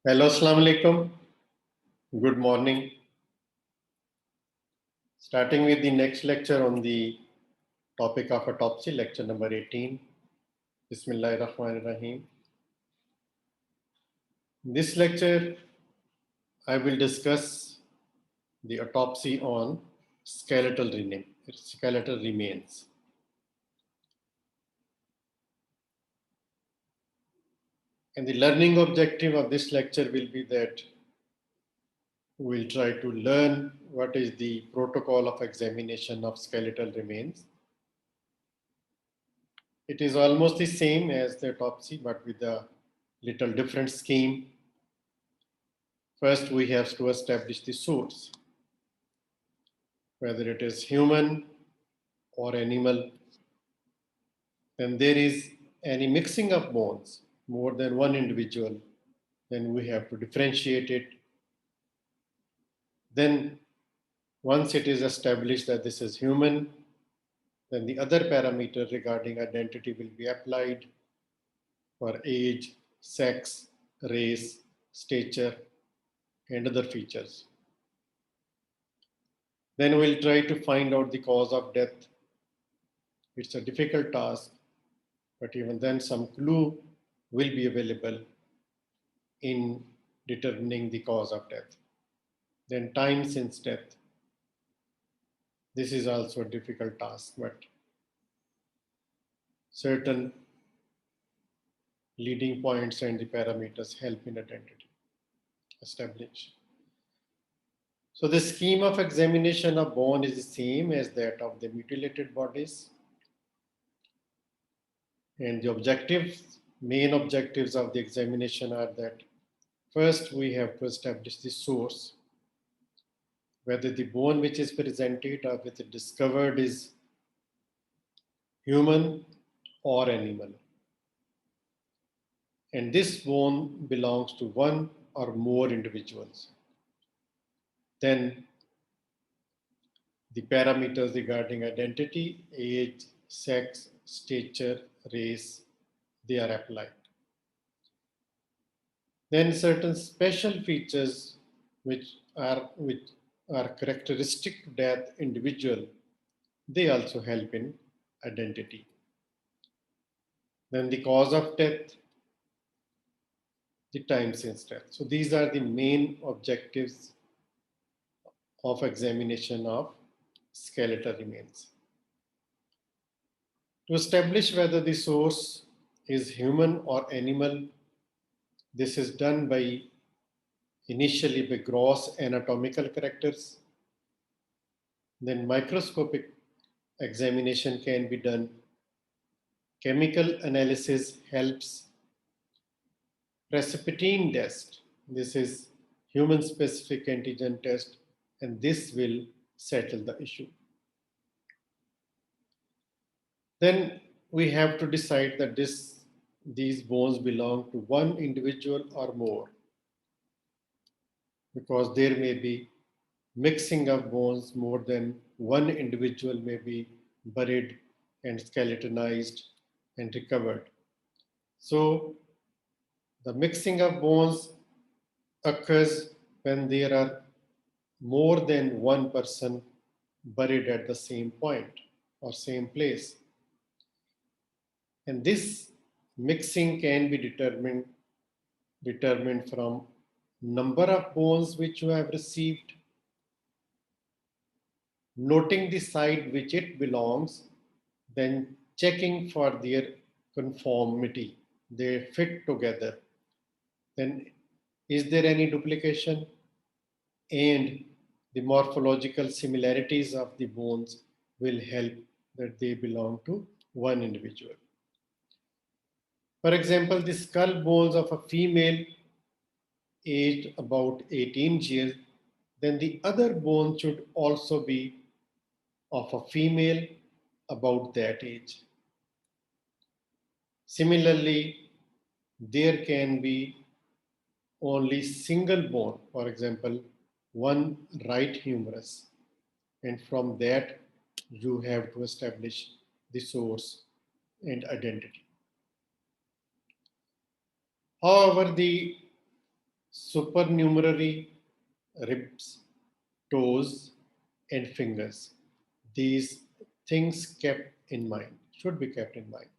Hello, Assalamu alaikum. Good morning. Starting with the next lecture on the topic of autopsy, lecture number 18. Bismillahirrahmanirrahim. In this lecture, I will discuss the autopsy on skeletal remains. And the learning objective of this lecture will be that we'll try to learn what is the protocol of examination of skeletal remains. It is almost the same as the autopsy, but with a little different scheme. First, we have to establish the source, whether it is human or animal. Then there is any mixing of bones, more than one individual, then we have to differentiate it. Then once it is established that this is human, then the other parameter regarding identity will be applied for age, sex, race, stature, and other features. Then we'll try to find out the cause of death. It's a difficult task, but even then some clue will be available in determining the cause of death. Then time since death. This is also a difficult task, but certain leading points and the parameters help in identity establish. So the scheme of examination of bone is the same as that of the mutilated bodies. And the main objectives of the examination are that first we have to establish the source, whether the bone which is presented or which is discovered is human or animal. And this bone belongs to one or more individuals. Then the parameters regarding identity, age, sex, stature, race, they are applied. Then certain special features which are characteristic to that individual, they also help in identity. Then the cause of death, the time since death. So these are the main objectives of examination of skeletal remains. To establish whether the source is human or animal, this is done by initially by gross anatomical characters. Then microscopic examination can be done. Chemical analysis helps. Precipitin test, this is human specific antigen test, and this will settle the issue. Then we have to decide that these bones belong to one individual or more, because there may be mixing of bones. More than one individual may be buried and skeletonized and recovered. So the mixing of bones occurs when there are more than one person buried at the same point or same place. And this mixing can be determined from number of bones which you have received, noting the side which it belongs, then checking for their conformity, they fit together. Then is there any duplication? And the morphological similarities of the bones will help that they belong to one individual. For example, the skull bones of a female aged about 18 years, then the other bone should also be of a female about that age. Similarly, there can be only single bone, for example, one right humerus, and from that you have to establish the source and identity. However, the supernumerary ribs, toes, and fingers. These things kept in mind, should be kept in mind.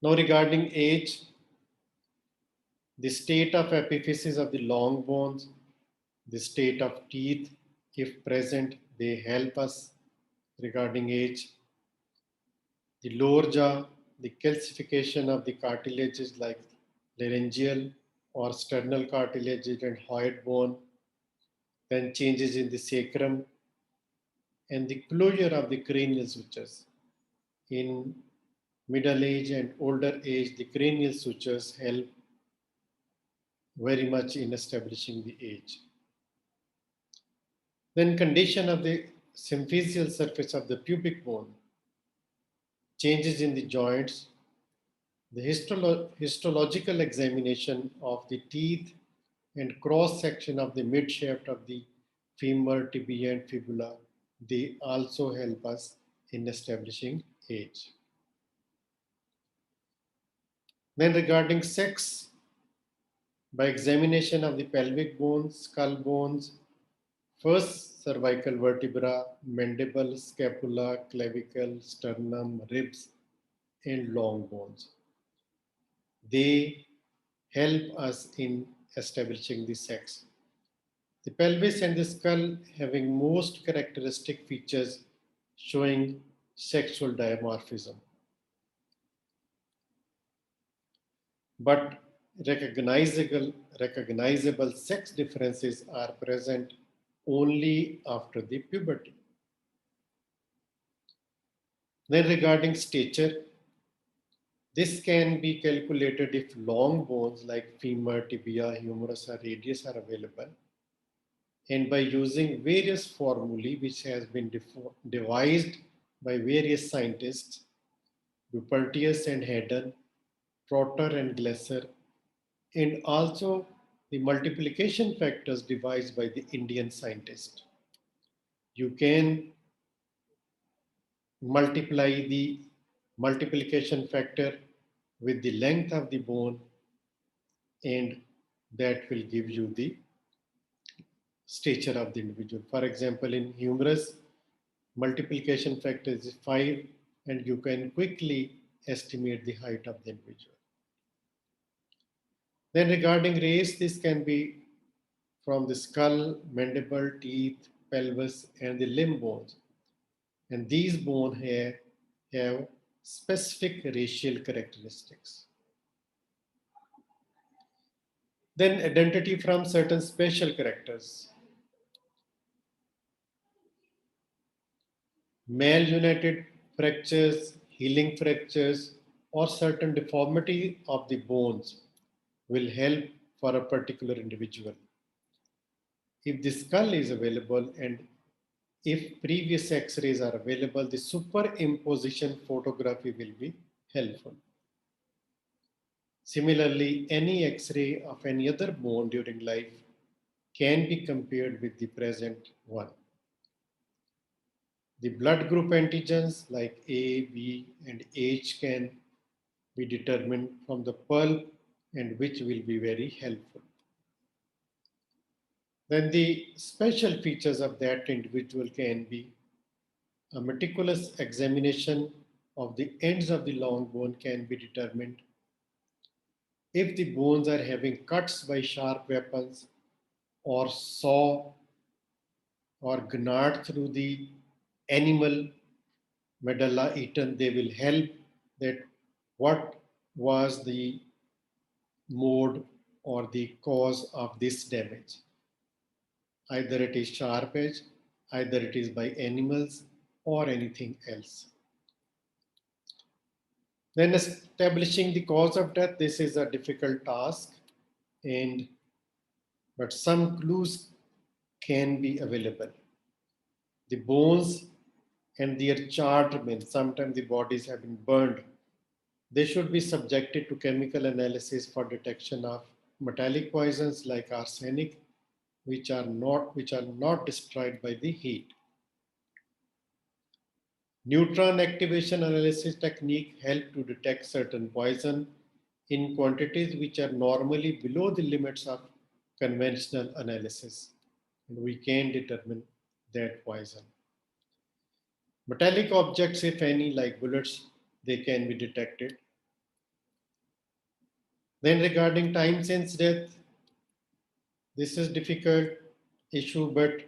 Now, regarding age, the state of epiphysis of the long bones, the state of teeth, if present, they help us regarding age. The lower jaw, the calcification of the cartilages like laryngeal or sternal cartilages and hyoid bone, then changes in the sacrum and the closure of the cranial sutures. In middle age and older age, the cranial sutures help very much in establishing the age. Then condition of the symphysial surface of the pubic bone, changes in the joints, the histological examination of the teeth and cross section of the mid shaft of the femur, tibia, and fibula, they also help us in establishing age. Then regarding sex, by examination of the pelvic bones, skull bones, first cervical vertebra, mandible, scapula, clavicle, sternum, ribs, and long bones. They help us in establishing the sex. The pelvis and the skull having most characteristic features showing sexual dimorphism. But recognizable sex differences are present only after the puberty. Then regarding stature, this can be calculated if long bones like femur, tibia, humerus, or radius are available, and by using various formulae which has been devised by various scientists, Dupertius and Haydn, Trotter and Glesser, and also the multiplication factors devised by the Indian scientist. You can multiply the multiplication factor with the length of the bone, and that will give you the stature of the individual. For example, in humerus, multiplication factor is 5, and you can quickly estimate the height of the individual. Then regarding race, this can be from the skull, mandible, teeth, pelvis, and the limb bones. And these bones have specific racial characteristics. Then identity from certain special characters. Malunited fractures, healing fractures, or certain deformity of the bones will help for a particular individual. If the skull is available and if previous x-rays are available, the superimposition photography will be helpful. Similarly, any x-ray of any other bone during life can be compared with the present one. The blood group antigens like A, B, and H can be determined from the pulp, and which will be very helpful. Then the special features of that individual can be a meticulous examination of the ends of the long bone can be determined. If the bones are having cuts by sharp weapons or saw or gnawed through the animal medulla eaten, they will help that what was the mode or the cause of this damage. Either it is sharp edge, either it is by animals or anything else. Then establishing the cause of death, this is a difficult task, but some clues can be available. The bones and their charred remains, sometimes the bodies have been burned. They should be subjected to chemical analysis for detection of metallic poisons like arsenic, which are not destroyed by the heat. Neutron activation analysis technique help to detect certain poison in quantities which are normally below the limits of conventional analysis. And we can determine that poison. Metallic objects, if any, like bullets, they can be detected. Then regarding time since death, this is difficult issue, but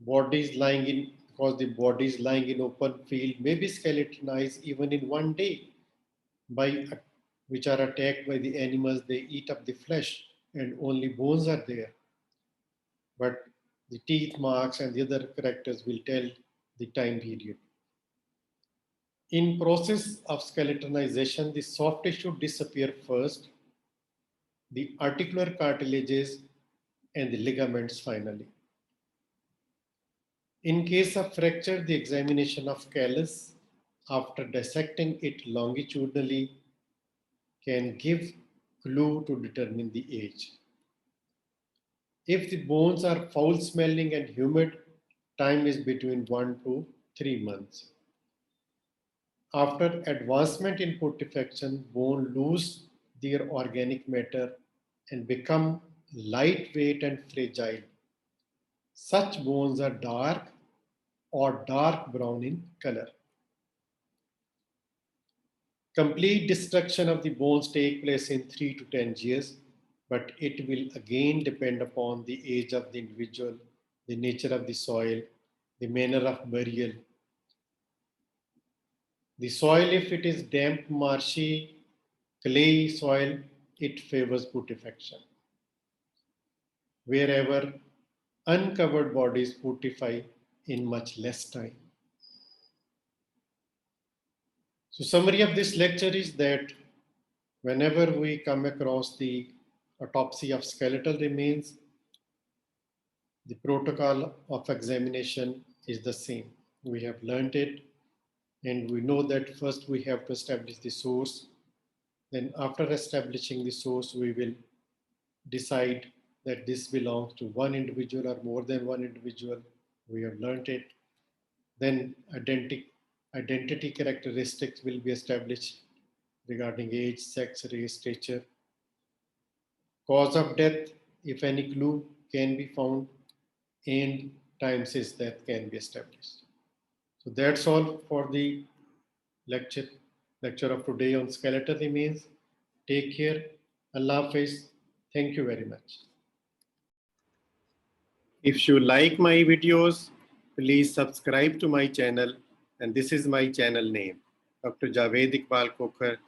bodies lying in because the bodies lying in open field may be skeletonized even in one day by which are attacked by the animals. They eat up the flesh and only bones are there. But the teeth marks and the other characters will tell the time period. In process of skeletonization, the soft tissue disappear first, the articular cartilages and the ligaments finally. In case of fracture, the examination of callus after dissecting it longitudinally can give clue to determine the age. If the bones are foul smelling and humid, time is between 1 to 3 months. After advancement in putrefaction, bone lose their organic matter and become lightweight and fragile. Such bones are dark or dark brown in color. Complete destruction of the bones take place in 3 to 10 years, but it will again depend upon the age of the individual, the nature of the soil, the manner of burial. The soil, if it is damp, marshy, clay soil, it favors putrefaction. Wherever uncovered bodies putrefy in much less time. So summary of this lecture is that whenever we come across the autopsy of skeletal remains, the protocol of examination is the same. We have learned it, and we know that first we have to establish the source. Then after establishing the source, we will decide that this belongs to one individual or more than one individual. We have learned it. Then identity characteristics will be established regarding age, sex, race, stature. Cause of death, if any clue can be found, and time since death can be established. So that's all for the lecture of today on skeletal remains. Take care. Allah Hafiz. Thank you very much. If you like my videos, please subscribe to my channel. And this is my channel name, Dr. Javed Iqbal Kokhar.